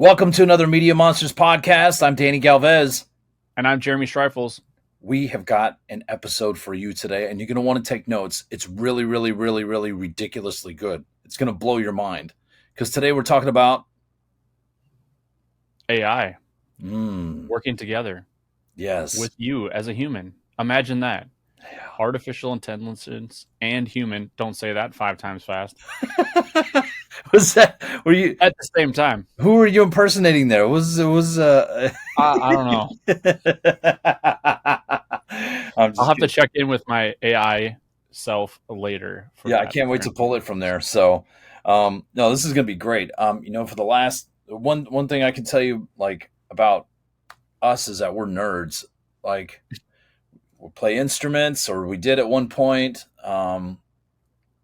Welcome to another Media Monsters podcast. I'm Danny Galvez. And I'm Jeremy Schreifels. We have got an episode for you today, and you're going to want to take notes. It's really, really, really, really ridiculously good. It's going to blow your mind because today we're talking about AI working together. Yes. With you as a human. Imagine that. Yeah. Artificial intelligence and human. Don't say that 5 times fast. Was that? Were you at the same time? Who were you impersonating there? I don't know. I'll have to check in with my AI self later. I can't wait to pull it from there. So, no, this is going to be great. For the last one thing I can tell you, like, about us is that we're nerds. Like, we'll play instruments, or we did at one point.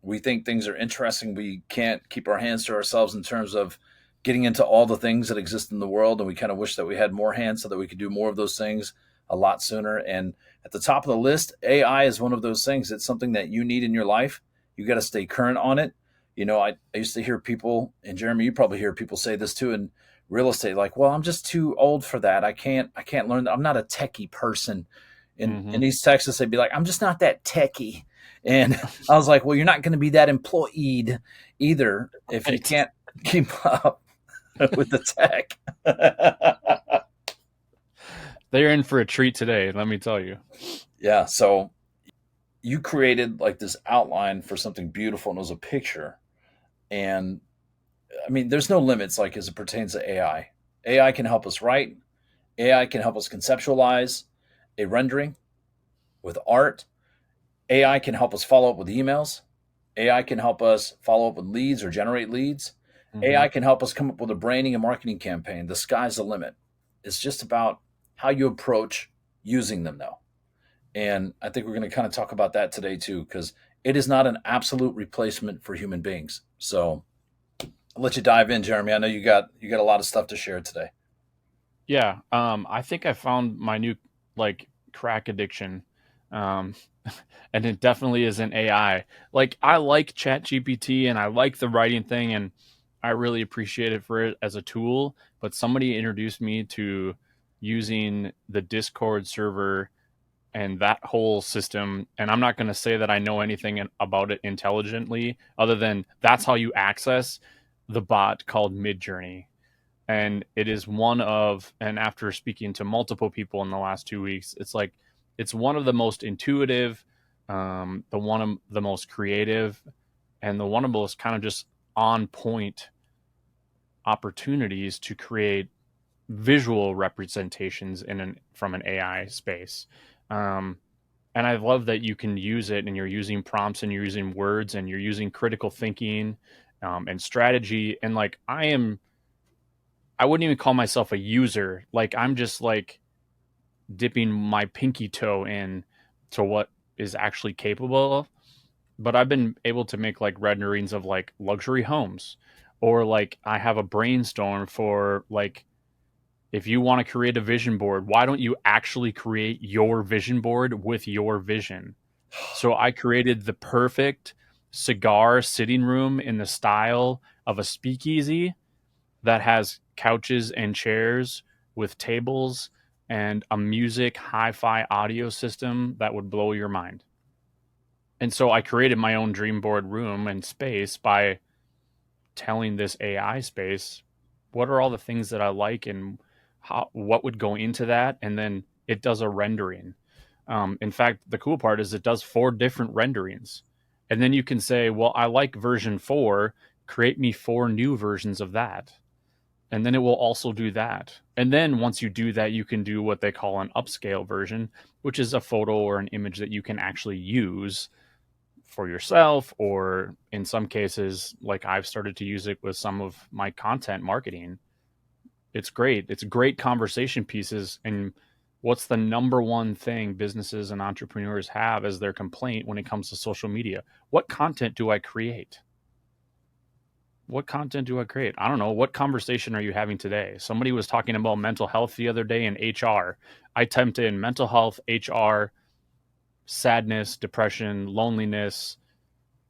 We think things are interesting. We can't keep our hands to ourselves in terms of getting into all the things that exist in the world. And we kind of wish that we had more hands so that we could do more of those things a lot sooner. And at the top of the list, AI is one of those things. It's something that you need in your life. You got to stay current on it. I used to hear people, and Jeremy, you probably hear people say this too in real estate, like, well, I'm just too old for that. I can't learn that. I'm not a techie person. In East Texas, they'd be like, I'm just not that techie. And I was like, well, you're not going to be that employed either if you can't keep up with the tech. They're in for a treat today, let me tell you. Yeah. So you created like this outline for something beautiful, and it was a picture. And I mean, there's no limits, like, as it pertains to AI. AI can help us write. AI can help us conceptualize a rendering with art. AI can help us follow up with emails. AI can help us follow up with leads or generate leads. AI can help us come up with a branding and marketing campaign. The sky's the limit. It's just about how you approach using them, though. And I think we're going to kind of talk about that today, too, because it is not an absolute replacement for human beings. So I'll let you dive in, Jeremy. I know you got a lot of stuff to share today. Yeah. I think I found my new, crack addiction. And it definitely isn't AI. Like, I like ChatGPT and I like the writing thing, and I really appreciate it for it as a tool. But somebody introduced me to using the Discord server and that whole system. And I'm not going to say that I know anything about it intelligently, other than that's how you access the bot called Midjourney. And it is and after speaking to multiple people in the last 2 weeks, it's one of the most intuitive, the one of the most creative, and the one of the most kind of just on point opportunities to create visual representations from an AI space. And I love that you can use it, and you're using prompts, and you're using words, and you're using critical thinking and strategy. And I wouldn't even call myself a user. Like, I'm just dipping my pinky toe in to what is actually capable of. But I've been able to make renderings of luxury homes, or I have a brainstorm for if you want to create a vision board, why don't you actually create your vision board with your vision? So I created the perfect cigar sitting room in the style of a speakeasy that has couches and chairs with tables and a music hi-fi audio system that would blow your mind. And so I created my own dream board room and space by telling this AI space, what are all the things that I like and what would go into that? And then it does a rendering. In fact, the cool part is it does 4 different renderings. And then you can say, well, I like version 4, create me 4 new versions of that. And then it will also do that. And then once you do that, you can do what they call an upscale version, which is a photo or an image that you can actually use for yourself, or in some cases, like I've started to use it with some of my content marketing. It's great. It's great conversation pieces. And what's the number one thing businesses and entrepreneurs have as their complaint when it comes to social media? What content do I create? What content do I create? I don't know. What conversation are you having today? Somebody was talking about mental health the other day in HR. I typed in mental health, HR, sadness, depression, loneliness,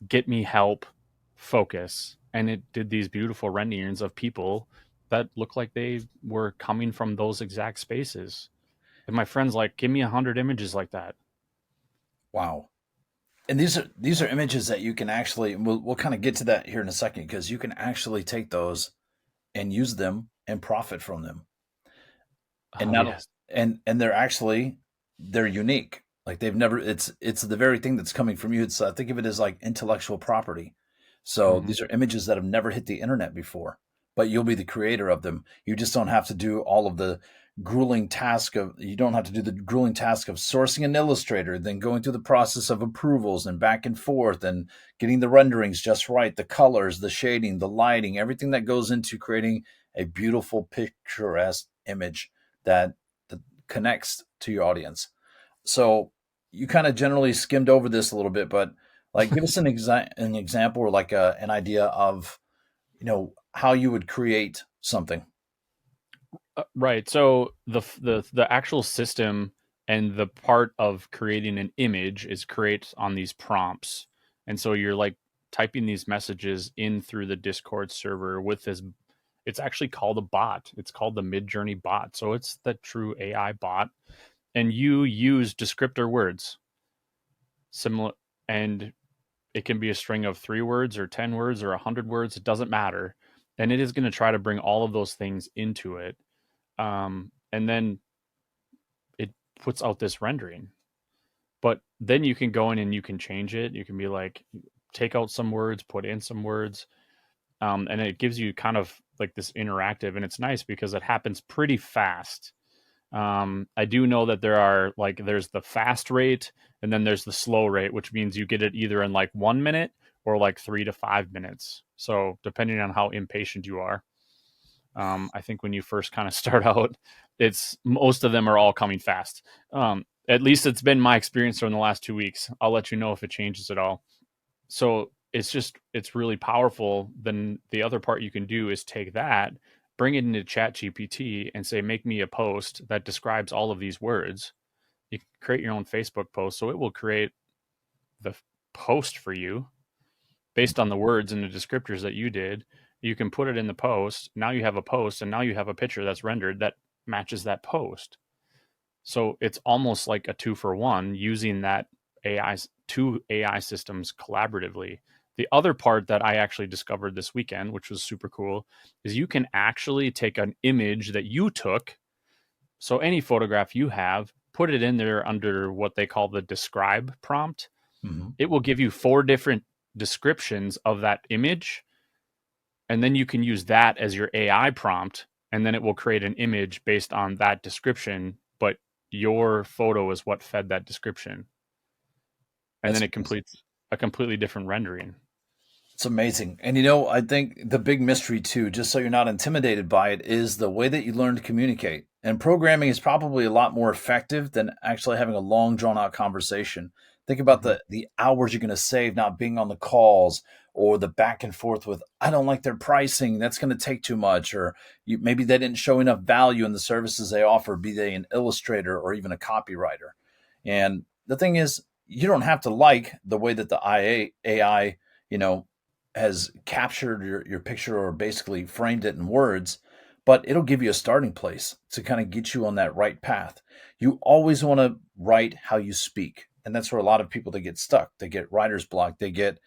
get me help, focus. And it did these beautiful renderings of people that look like they were coming from those exact spaces. And my friend's like, give me 100 images like that. Wow. And these are images that you can actually, and we'll kind of get to that here in a second, because you can actually take those and use them and profit from them. And Oh not yes. and they're unique. Like they've never, it's the very thing that's coming from you. It's, think of it as like intellectual property. So Hmm. these are images that have never hit the internet before, but you'll be the creator of them. You just don't have to do all of the grueling task of, you don't have to do the grueling task of sourcing an illustrator, then going through the process of approvals and back and forth and getting the renderings just right, the colors, the shading, the lighting, everything that goes into creating a beautiful picturesque image that, that connects to your audience. So you kind of generally skimmed over this a little bit, but like give us an example, or like an idea of, how you would create something. Right. So the actual system and the part of creating an image is create on these prompts. And so you're like typing these messages in through the Discord server with this. It's actually called a bot. It's called the Midjourney bot. So it's the true AI bot, and you use descriptor words similar, and it can be a string of 3 words or 10 words or 100 words. It doesn't matter. And it is going to try to bring all of those things into it. And then it puts out this rendering. But then you can go in and you can change it. You can be like, take out some words, put in some words. And it gives you kind of like this interactive. And it's nice because it happens pretty fast. I do know that there's the fast rate and then there's the slow rate, which means you get it either in like 1 minute or like 3 to 5 minutes. So depending on how impatient you are. I think when you first kind of start out, it's most of them are all coming fast. At least it's been my experience during the last 2 weeks. I'll let you know if it changes at all. So it's really powerful. Then the other part you can do is take that, bring it into Chat GPT, and say, make me a post that describes all of these words. You can create your own Facebook post, so it will create the post for you based on the words and the descriptors that you did. You can put it in the post. Now you have a post, and now you have a picture that's rendered that matches that post. So it's almost like a 2 for 1 using that AI, two AI systems collaboratively. The other part that I actually discovered this weekend, which was super cool, is you can actually take an image that you took. So any photograph you have, put it in there under what they call the describe prompt. Mm-hmm. It will give you 4 different descriptions of that image, and then you can use that as your AI prompt, and then it will create an image based on that description, but your photo is what fed that description, and then That's it amazing. completes a completely different rendering. It's amazing. And I think the big mystery too, just so you're not intimidated by it, is the way that you learn to communicate. And programming is probably a lot more effective than actually having a long drawn out conversation. Think about Mm-hmm. the hours you're going to save not being on the calls, or the back and forth with, I don't like their pricing, that's going to take too much, or maybe they didn't show enough value in the services they offer, be they an illustrator or even a copywriter. And the thing is, you don't have to like the way that the AI, you know, has captured your picture, or basically framed it in words, but it'll give you a starting place to kind of get you on that right path. You always want to write how you speak. And that's where a lot of people, they get stuck. They get writer's block. They get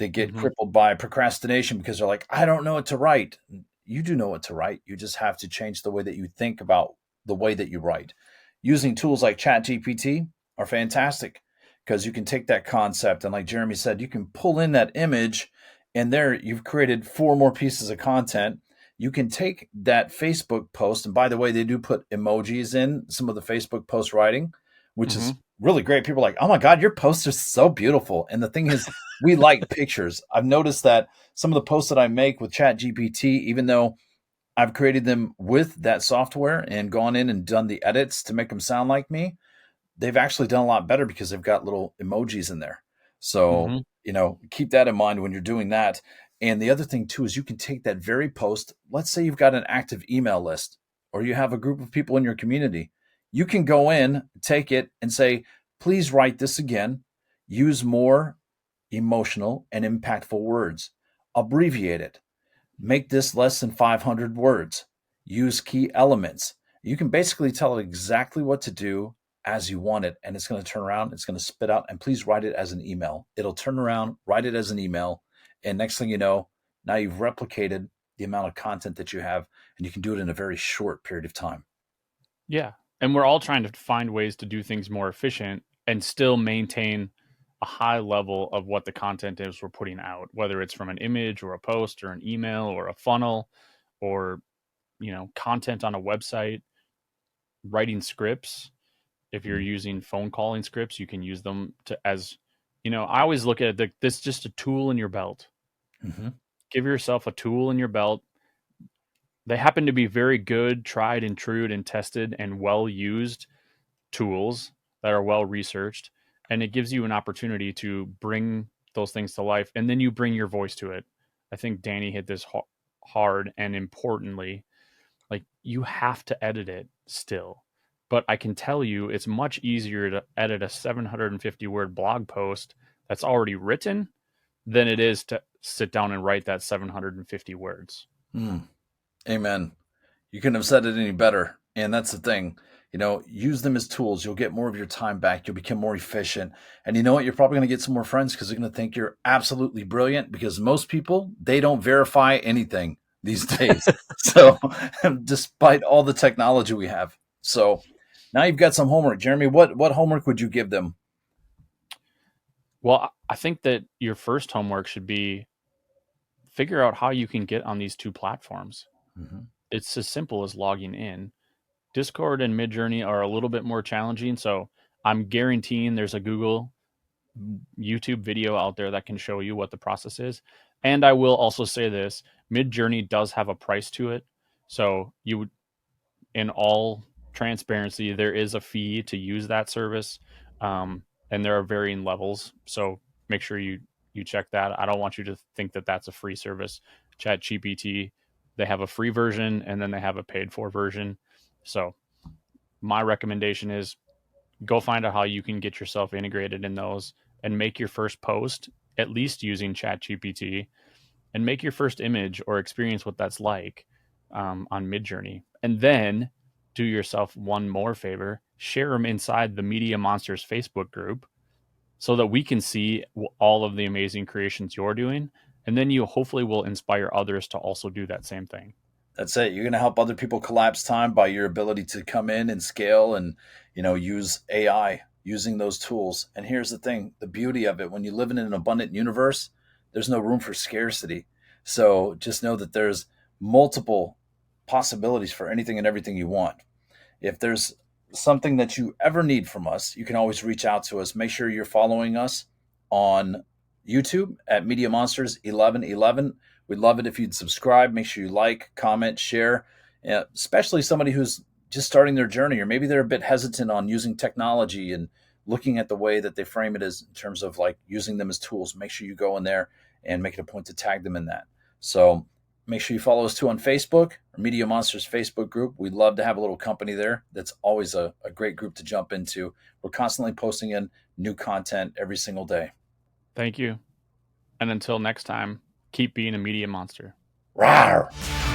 Mm-hmm. crippled by procrastination because they're like, I don't know what to write. You do know what to write. You just have to change the way that you think about the way that you write. Using tools like ChatGPT are fantastic, because you can take that concept and, like Jeremy said, you can pull in that image, and there you've created 4 more pieces of content. You can take that Facebook post, and by the way, they do put emojis in some of the Facebook post writing, which Mm-hmm. is really great. People are like, oh my God, your posts are so beautiful. And the thing is, we like pictures. I've noticed that some of the posts that I make with Chat GPT, even though I've created them with that software and gone in and done the edits to make them sound like me, they've actually done a lot better because they've got little emojis in there. So, Mm-hmm. keep that in mind when you're doing that. And the other thing too is, you can take that very post. Let's say you've got an active email list, or you have a group of people in your community. You can go in, take it, and say, please write this again. Use more emotional and impactful words. Abbreviate it. Make this less than 500 words. use key elements. You can basically tell it exactly what to do as you want it, and it's going to turn around, it's going to spit out, and please write it as an email. It'll turn around, write it as an email, and next thing you know, now you've replicated the amount of content that you have, and you can do it in a very short period of time. Yeah. And we're all trying to find ways to do things more efficient and still maintain a high level of what the content is we're putting out, whether it's from an image or a post or an email or a funnel or, content on a website, writing scripts. If you're using phone calling scripts, you can use them I always look at this just a tool in your belt. Mm-hmm. Give yourself a tool in your belt. They happen to be very good, tried and true and tested and well used tools that are well researched. And it gives you an opportunity to bring those things to life. And then you bring your voice to it. I think Danny hit this hard and importantly, like you have to edit it still. But I can tell you it's much easier to edit a 750 word blog post that's already written than it is to sit down and write that 750 words. Mm. Amen. You couldn't have said it any better. And that's the thing. Use them as tools. You'll get more of your time back. You'll become more efficient. And you know what? You're probably going to get some more friends because they're going to think you're absolutely brilliant because most people, they don't verify anything these days. So, despite all the technology we have. So, now you've got some homework. Jeremy, what homework would you give them? Well, I think that your first homework should be figure out how you can get on these two platforms. Mm-hmm. It's as simple as logging in. Discord and Midjourney are a little bit more challenging, so I'm guaranteeing there's a Google YouTube video out there that can show you what the process is. And I will also say this, Midjourney does have a price to it. So you would, in all transparency, there is a fee to use that service. And there are varying levels. So make sure you check that. I don't want you to think that that's a free service. ChatGPT, they have a free version and then they have a paid for version. So my recommendation is go find out how you can get yourself integrated in those and make your first post at least using ChatGPT and make your first image or experience what that's like on Midjourney. And then do yourself one more favor, share them inside the Media Monsters Facebook group so that we can see all of the amazing creations you're doing. And then you hopefully will inspire others to also do that same thing. That's it. You're going to help other people collapse time by your ability to come in and scale and, use AI, using those tools. And here's the thing, the beauty of it, when you live in an abundant universe, there's no room for scarcity. So just know that there's multiple possibilities for anything and everything you want. If there's something that you ever need from us, you can always reach out to us. Make sure you're following us on YouTube at Media Monsters 1111. We'd love it if you'd subscribe. Make sure you like, comment, share, especially somebody who's just starting their journey, or maybe they're a bit hesitant on using technology and looking at the way that they frame it as in terms of like using them as tools. Make sure you go in there and make it a point to tag them in that. So make sure you follow us too on Facebook, our Media Monsters Facebook group. We'd love to have a little company there. That's always a great group to jump into. We're constantly posting in new content every single day. Thank you. And until next time, keep being a media monster. Rawr!